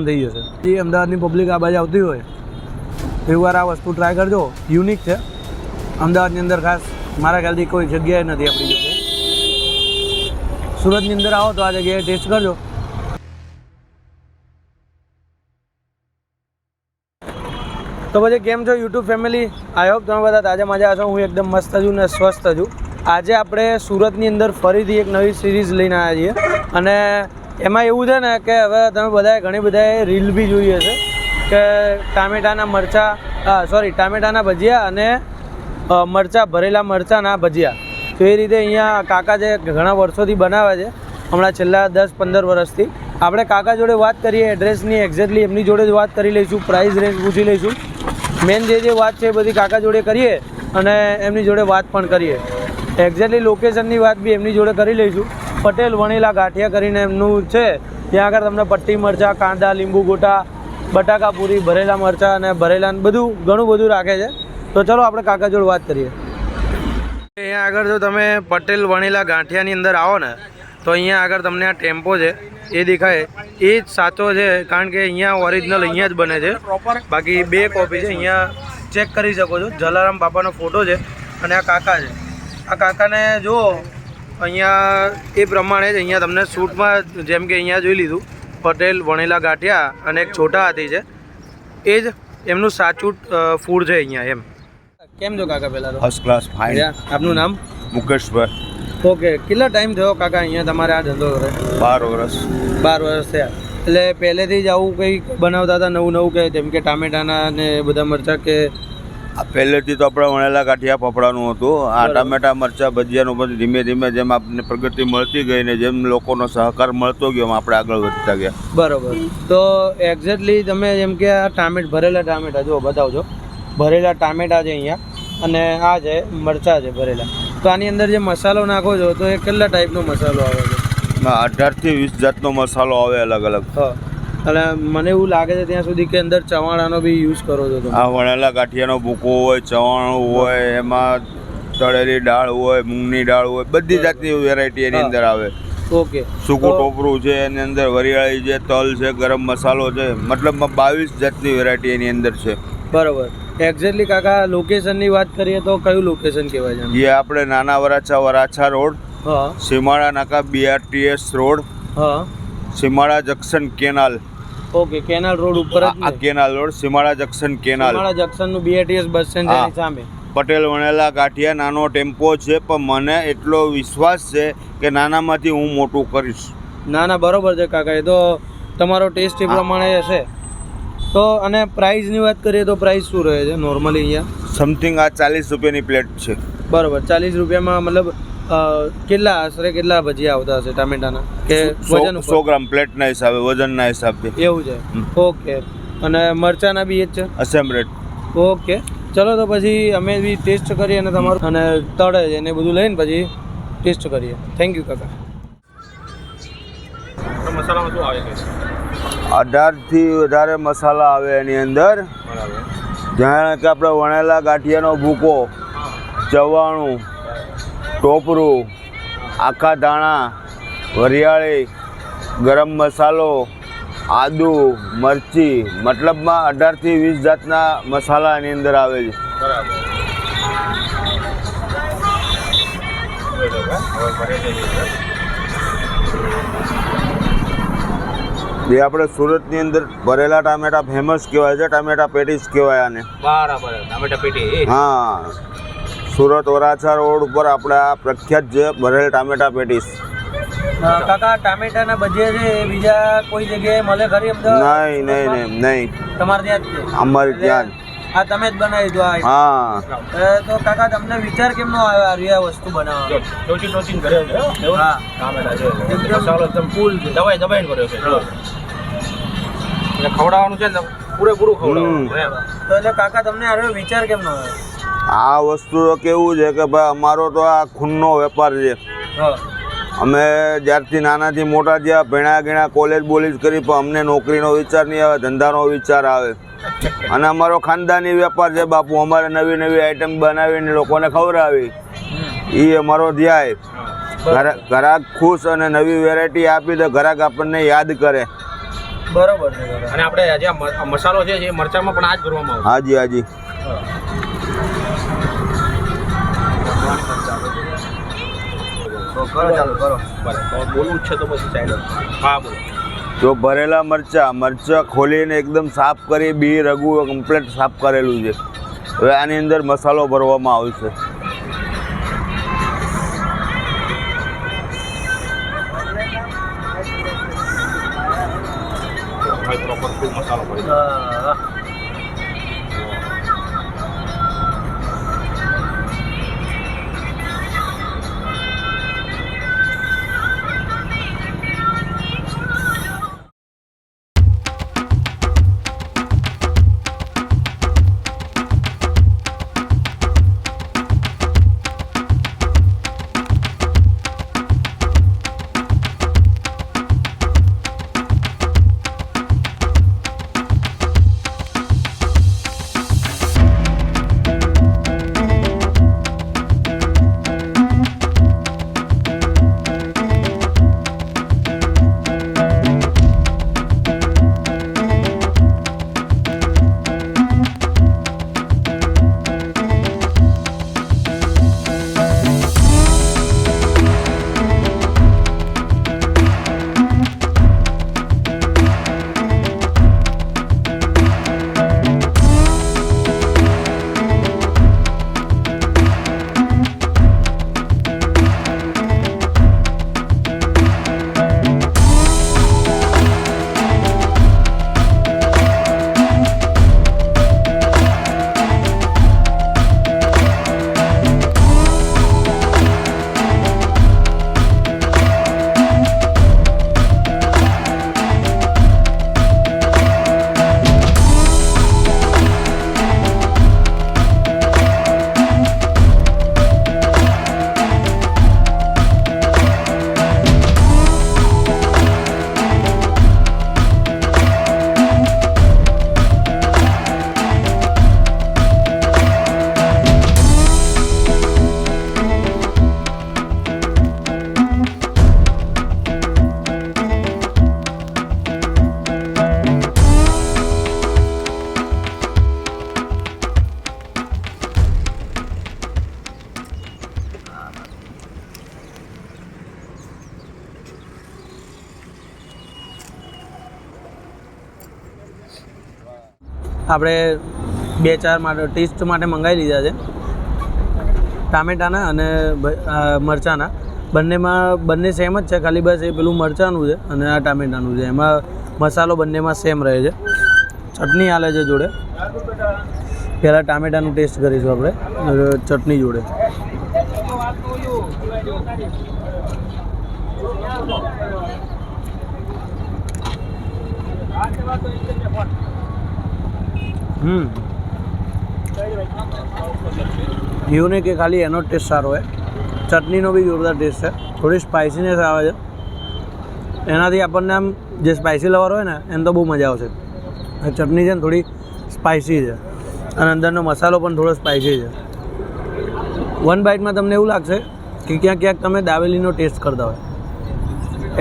થઈ જશે. જે અમદાવાદની પબ્લિક આ બાજુ આવતી હોય એકવાર આ વસ્તુ ટ્રાય કરજો. યુનિક છે. અમદાવાદની અંદર ખાસ મારા ખ્યાલથી કોઈ જગ્યાએ નથી આપણી જગ્યાએ. સુરતની અંદર આવો તો આ જગ્યાએ ટેસ્ટ કરજો. તો પછી કેમ છો યુટ્યુબ ફેમિલી? આઈ હોપ તમે બધા તાજા મજા હશો. હું એકદમ મસ્ત છું ને સ્વસ્થ છું. આજે આપણે સુરતની અંદર ફરીથી એક નવી સિરીઝ લઈને આવ્યા છીએ અને એમાં એવું છે ને કે હવે તમે બધાએ ઘણી બધાએ રીલ બી જોઈ હશે કે ટામેટાના ભજીયા અને ભરેલા મરચાંના ભજીયા. તો એ રીતે અહીંયા કાકા જે ઘણા વર્ષોથી બનાવે છે, હમણાં છેલ્લા 10-15 વર્ષથી. આપણે કાકા જોડે વાત કરીએ એડ્રેસની, એક્ઝેક્ટલી એમની જોડે જ વાત કરી લઈશું, પ્રાઇસ રેન્જ પૂછી લઈશું. મેન જે વાત છે એ બધી કાકા જોડે કરીએ અને એમની જોડે વાત પણ કરીએ. એક્ઝેક્ટલી લોકેશનની વાત બી એમની જોડે કરી લઈશું. પટેલ વણેલા ગાંઠિયા કરીને એમનું છે. ત્યાં આગળ તમને પટ્ટી મરચાં, કાંદા, લીંબુ ગોટા, બટાકા પૂરી, ભરેલા મરચાં અને ભરેલા બધું ઘણું બધું રાખે છે. તો ચલો આપણે કાકા જોડે વાત કરીએ. અહીંયા આગળ જો તમે પટેલ વણેલા ગાંઠિયાની અંદર આવો ને તો અહીંયા આગળ તમને આ ટેમ્પો છે એ દેખાય, એ જ સાચો છે. કારણ કે અહીંયા ઓરિજિનલ અહીંયા જ બને છે. બાકી 2 કોપી છે. અહીંયા ચેક કરી શકો છો. જલારામ બાપાનો ફોટો છે અને આ કાકા છે. આ કાકાને જુઓ અહીંયા એ પ્રમાણે જ અહીંયા તમને શૂટમાં જેમ કે અહીંયા જોઈ લીધું પટેલ વણેલા ગાંઠિયા અને એક છોટા હાથી છે. એ જ એમનું સાચું ફૂડ છે અહીંયા એમ. કેમ છો કાકા? પહેલાં તો ફર્સ્ટ ક્લાસ ફાઇન. આપનું નામ? મુકેશભાઈ. ઓકે. કેટલા ટાઈમ થયો કાકા અહીંયા તમારે આ ધંધો કરે? 12 વર્ષ. 12 વર્ષ થયા. એટલે પહેલેથી જ આવું કંઈક બનાવતા હતા નવું કે જેમ કે ટામેટાના ને બધા મરચાં કે? પહેલેથી તો આપણે વણેલા ગાંઠિયા પપડાનું હતું. આ ટામેટા મરચાં ભજીયાનું બધું ધીમે ધીમે જેમ આપણને પ્રગતિ મળતી ગઈ ને જેમ લોકોનો સહકાર મળતો ગયો એમ આપણે આગળ વધતા ગયા. બરાબર. તો એક્ઝેક્ટલી તમે જેમ કે આ ભરેલા ટામેટા જો બતાવજો. ભરેલા ટામેટા છે અહીંયા અને આ છે મરચાં છે ભરેલા. તો આની અંદર જે મસાલો નાખો છો તો એ કેટલા ટાઈપનો મસાલો આવે છે? 18 થી 20 જાતનો મસાલો આવે અલગ અલગ. હા. એટલે મને એવું લાગે છે ત્યાં સુધી કે અંદર ચવાણાનો બી યુઝ કરો છો તમે. આ વણેલા ગાંઠિયાનો ભૂકો હોય, ચવાણું હોય, એમાં તળેલી દાળ હોય, મૂંગની દાળ હોય, બધી જાતની વેરાયટી એની અંદર આવે. ઓકે. સૂકું ટોપરું છે, એની અંદર વરિયાળી છે, તલ છે, ગરમ મસાલો છે, મતલબમાં 22 જાતની વેરાયટી એની અંદર છે. બરાબર. એક્ઝેક્ટલી કાકા લોકેશનની વાત કરીએ તો કયું લોકેશન કહેવાય છે? જે આપણે નાના વરાછા રોડ, હા, સીમાડા નાકા BRTS રોડ, હા, Simada junction canal. Okay. Canal road ઉપર જ આ canal road, Simada junction canal, Simada જંકશનનું BRTS બસ સ્ટેન્ડ સામે. પટેલ વણેલા ગાંઠિયા નાનો ટેમ્પો છે, પણ મને એટલો વિશ્વાસ છે કે નાનામાંથી હું મોટું કરીશ. ના બરોબર છે કાકા. એ તો તમારો ટેસ્ટ એ પ્રમાણે હશે. તો અને પ્રાઇસની વાત કરીએ તો પ્રાઇસ શું રહે છે નોર્મલી અહીંયા? સમથિંગ આ 40 રૂપિયાની પ્લેટ છે. બરાબર. 40 રૂપિયામાં મતલબ આશરે કેટલા ભજીયા આવતા હશે ટામેટાના કે વજન? 100 ગ્રામ પ્લેટના હિસાબે, વજનના હિસાબે. એવું છે. ઓકે. અને મરચાના બી એ જ છે? અસેમ રેટ. ઓકે. ચલો તો પછી અમે બી ટેસ્ટ કરીએ અને તમારું અને તળે છે એને બધું લઈને પછી ટેસ્ટ કરીએ. થેન્ક યુ કાકા. મસાલામાં શું આવે છે? 18 થી વધારે મસાલા આવે એની અંદર. જાણે કે આપણે વણેલા ગાંઠિયાનો ભૂકો, ચવાણું, ટોપરું, આખા ધાણા, વરિયાળી, ગરમ મસાલો, આદુ, મરચી, મતલબમાં 18 થી 20 જાતના મસાલા એની અંદર આવે છે. એ આપણે સુરતની અંદર ભરેલા ટામેટા ફેમસ કહેવાય છે. ટામેટા પેટીસ કહેવાય આને. બરાબર. ટામેટા પેટી. હા, સુરત વરાછા રોડ ઉપર આપણે આ પ્રખ્યાત છે ભરેલ ટામેટા પેટીસ. કાકા ટામેટાના ભજીયા છે એ બીજા કોઈ જગ્યાએ મળે ખરી અમદાવાદ? નહીં. તમારે ત્યાં જ છે? અમારે ત્યાં જ. આ તમે જ બનાવી દો? હા. તો કાકા તમને વિચાર કેમનો આવ્યો આ વસ્તુ બનાવવાનો? ટોચિંગ કર્યો છે. હા, ટામેટા છે એકદમ ફૂલ છે, દબાઈને કર્યો છે. એટલે ખવડાવવાનું છે ને પૂરેપૂરું ખવડાવવાનું. તો એટલે કાકા તમને આવ્યો વિચાર કેમનો આવ્યો? આ વસ્તુ તો કેવું છે કે ભાઈ અમારો તો આ ખૂનનો વેપાર છે. અમે જ્યારથી નાનાથી મોટા થયા, ભણ્યા ગણ્યા, કોલેજ કરી, પણ અમને નોકરીનો વિચાર નહીં આવે, ધંધાનો વિચાર આવે. અને અમારો ખાનદાની વેપાર છે બાપુ. અમારે નવી નવી આઈટમ બનાવીને લોકોને ખવડાવી, એ અમારો ધ્યેય. ગ્રાહક ખુશ અને નવી વેરાયટી આપી તો ગ્રાહક આપણને યાદ કરે. બરોબર છે દાદા. અને આપણે જે આ મસાલો છે એ મરચામાં પણ આ જ ભરવામાં આવે હાજી હાજી કરો ચાલુ કરો. બરાબર તો બોલવું જ છે તો પછી સાઈડ હા બોલો. તો ભરેલા મરચાં ખોલીને એકદમ સાફ કરી બી રગુ કમ્પ્લીટ સાફ કરેલું છે. હવે આની અંદર મસાલો ભરવામાં આવશે. પ્રોપર ફૂલ મસાલો ભરી દો. હા. આપણે 2-4 માટે ટેસ્ટ માટે મંગાવી લીધા છે ટામેટાના અને મરચાંના. બંને સેમ જ છે, ખાલી બસ એ પેલું મરચાંનું છે અને આ ટામેટાનું છે. એમાં મસાલો બંનેમાં સેમ રહે છે. ચટણી આલે છે જોડે. પહેલાં ટામેટાનું ટેસ્ટ કરીશું આપણે ચટણી જોડે. એવું નહીં કે ખાલી એનો ટેસ્ટ સારો હોય, ચટણીનો બી જોરદાર ટેસ્ટ છે. થોડી સ્પાઇસીનેસ આવે છે એનાથી આપણને આમ જે સ્પાઇસી લવર હોય ને એને તો બહુ મજા આવશે. ચટણી છે ને થોડી સ્પાઇસી છે અને અંદરનો મસાલો પણ થોડો સ્પાઇસી છે. વન બાઇટમાં તમને એવું લાગશે કે ક્યાંક ક્યાંક તમે દાબેલીનો ટેસ્ટ કરતા હોય.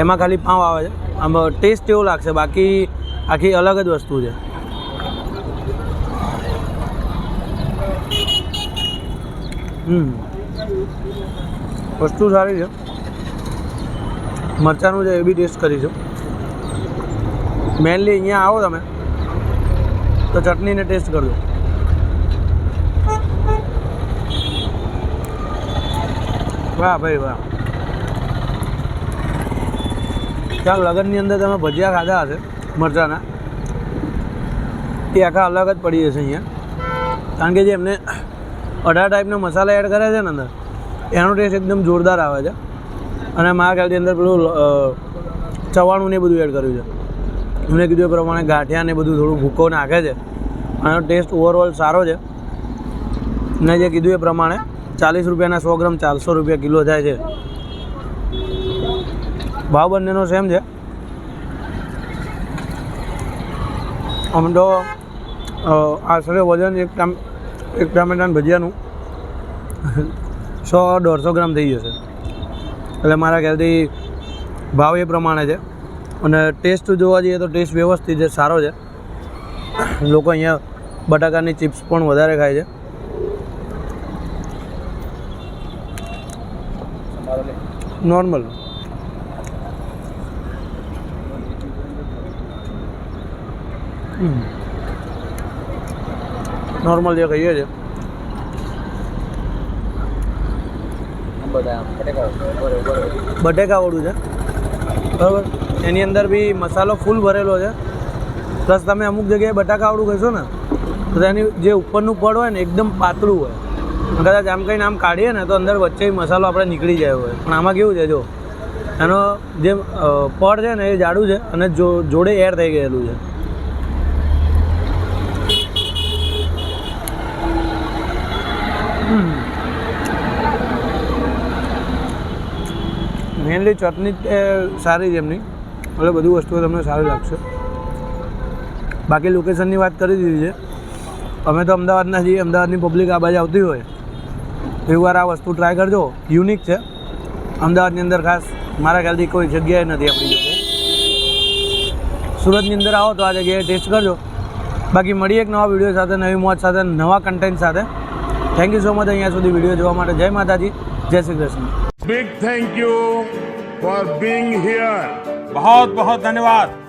એમાં ખાલી પાઉં આવે છે, આમ ટેસ્ટ એવો લાગશે, બાકી આખી અલગ જ વસ્તુ છે. વસ્તુ સારી છે. મરચાંનું છે એ બી ટેસ્ટ કરીશું. મેનલી અહીંયા આવો તમે તો ચટણીને ટેસ્ટ કરજો. વાહ ભાઈ વાહ. ક્યાંક લગ્નની અંદર તમે ભજીયા ખાધા હશે મરચાંના, એ આખા અલગ જ પડી જશે અહીંયા. કારણ કે જે એમને 18 ટાઈપના મસાલા એડ કર્યા છે ને અંદર, એનો ટેસ્ટ એકદમ જોરદાર આવે છે. અને મારા ખ્યાલથી અંદર પેલું ચવાણું ને બધું એડ કર્યું છે. એમને કીધું એ પ્રમાણે ગાંઠિયા ને બધું થોડું ભૂકો નાખે છે. આનો ટેસ્ટ ઓવરઓલ સારો છે. ને જે કીધું એ પ્રમાણે 40 રૂપિયાના 100 ગ્રામ 400 રૂપિયા કિલો થાય છે. ભાવ બંનેનો સેમ છે. આમ તો આશરે વજન એક ટામેટાના ભજીયાનું 100-150 ગ્રામ થઈ જશે. એટલે મારા ખ્યાલથી ભાવ એ પ્રમાણે છે. અને ટેસ્ટ જોવા જઈએ તો ટેસ્ટ વ્યવસ્થિત છે, સારો છે. લોકો અહીંયા બટાકાની ચિપ્સ પણ વધારે ખાય છે. નોર્મલ નોર્મલ જે કહીએ છીએ. બટેકાવાળું છે બરાબર. એની અંદર બી મસાલો ફૂલ ભરેલો છે. પ્લસ તમે અમુક જગ્યાએ બટાકાવાળું કહેશો ને તો તેની જે ઉપરનું પડ હોય ને એકદમ પાતળું હોય. કદાચ આમ કંઈને આમ કાઢીએ ને તો અંદર વચ્ચે મસાલો આપણે નીકળી જાય હોય. પણ આમાં કેવું છે જો એનો જે પડ છે ને એ જાડું છે અને જોડે એર થઈ ગયેલું છે. મેનલી ચટણી સારી છે એમની, એટલે બધી વસ્તુઓ તમને સારી લાગશે. બાકી લોકેશનની વાત કરી દીધી છે. અમે તો અમદાવાદના છીએ. અમદાવાદની પબ્લિક આ બાજુ આવતી હોય એકવાર આ વસ્તુ ટ્રાય કરજો. યુનિક છે. અમદાવાદની અંદર ખાસ મારા ખ્યાલથી કોઈ જગ્યાએ નથી આપણી જગ્યાએ. સુરતની અંદર આવો તો આ જગ્યાએ ટેસ્ટ કરજો. બાકી મળીએ એક નવા વિડીયો સાથે, નવી મોજ સાથે, નવા કન્ટેન્ટ સાથે. થેન્ક યુ સો મચ અહીંયા સુધી વિડીયો જોવા માટે. જય માતાજી, જય Shri Krishna. Big thank you for being here. बहुत बहुत धन्यवाद.